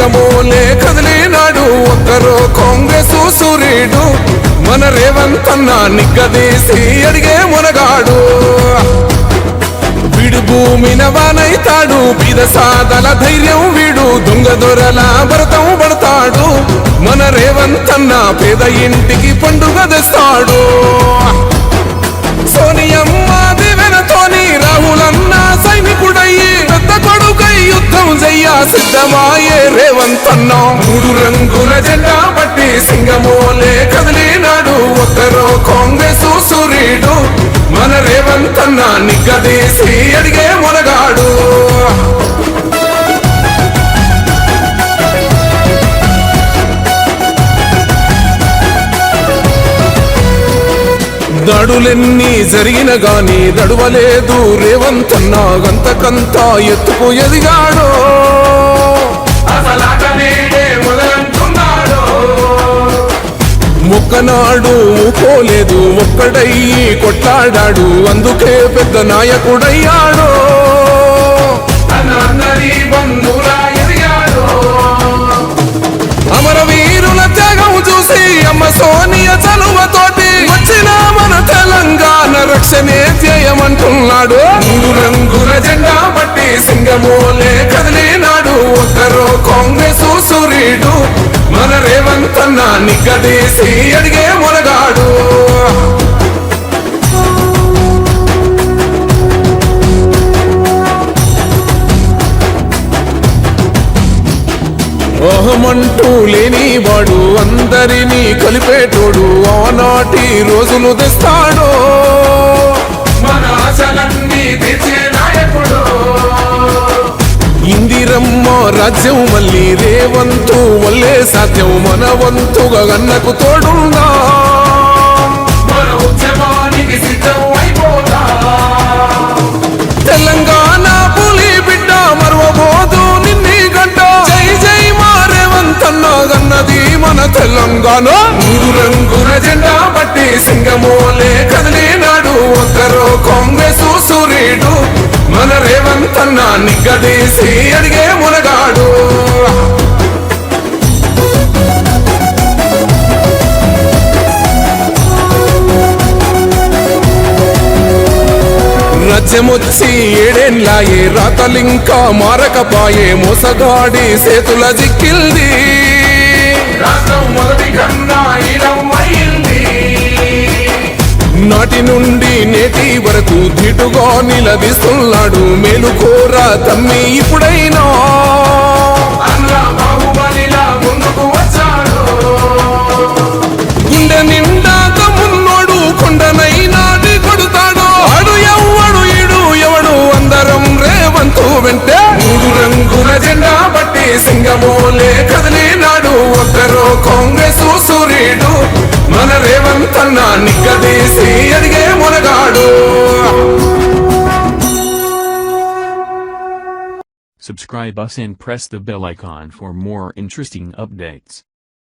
సింగమోలే కదిలినాడు ఒక్కరో కాంగ్రెస్ సూర్యుడు మన రేవంత్ అన్న నిగ్గదీసి అడిగే మునగాడు వీడు భూమిన వానైతాడు బీద సాదల ధైర్యం వీడు దొంగ దొరల భరతం పడతాడు మన రేవంత్ అన్న పేద ఇంటికి పండుగ తెస్తాడు సోనియమ్మ దివెనతోని రాహులన్న సైనికుడయ్యి పెద్ద కొడుకై యుద్ధం చెయ్య సిద్ధమాయే రేవంత్ అన్న 3 రంగుల జెండా పట్టి సింగమోలే కదిలినాడు ఒక్కరో కాంగ్రెస్ సూర్యుడు మన రేవంత్ అన్న నిగ్గదీసి అడిగే మునగాడు దాడులెన్ని జరిగిన గాని దడువలేదు రేవంత్ అన్న గంతకంతా ఎత్తుకు ఎదిగాడు మొక్కనాడు ఊకోలేదు ఒక్కడయ్యి కొట్లాడాడు అందుకే పెద్ద నాయకుడయ్యాడు అమరవీరుల త్యాగం చూసి అమ్మ సోనియ చలువతోటి వచ్చిన మన తెలంగాణ రక్షణే ధ్యేయమంటున్నాడు 3 రంగుల జెండా పట్టి సింగమోలే కదిలినాడు ఒక్కరో కాంగ్రెస్ సూర్యుడు మన రేవంత్ అన్న నిగ్గదీసి అడిగే మునగాడు ఓహమంటూ లేనివాడు అందరినీ కలిపేటోడు ఆనాటి రోజులు తెస్తాడు మన ఆశలన్నీ తెచ్చే నాయకుడు ఇందిరమ్మ రాజ్యం మళ్ళీ రేవంతు వల్లే సాధ్యం మన వంతుగా గన్నకు తోడుందా మన ఉద్యమానికి సిద్ధం అయిపోతా తెలంగాణ పులి బిడ్డ మరవబోదు నిన్ని గంట జై జై మా రేవంత్ అన్న గన్నది మన తెలంగాణ 3 రంగుల జెండా పట్టి సింగమోలే కదిలినాడు ఒక్కరో కాంగ్రెస్ సూర్యుడు మన రేవంత్ అన్న నిగ్గదీసి అడిగే మునగాడు రాజ్యమొచ్చి 7 ఏళ్ళాయే రాతలింకా మారకపాయే మోసగాడి సేతుల జిక్కిల్ది రాష్ట్రం మొదటి కన్నా నాటి నుండి నేటి వరకు ధీటుగా నిలదీస్తున్నాడు మేలుకోర తమ్మి ఇప్పుడైనా ముందుకు వచ్చాడు గుండె నిండా తమ్మున్నోడు కొండనైనా కొడుతాడు అడు ఎవడు ఈడు ఎవడు అందరం రేవంతు వెంటే 3 రంగుల జెండా పట్టి సింగమోలే కదిలినాడు ఒక్కరో కాంగ్రెస్ సూర్యుడు మన రేవంత్ అన్న నిగ్గదీసి అడిగే మునగాడు Subscribe us and press the bell icon for more interesting updates.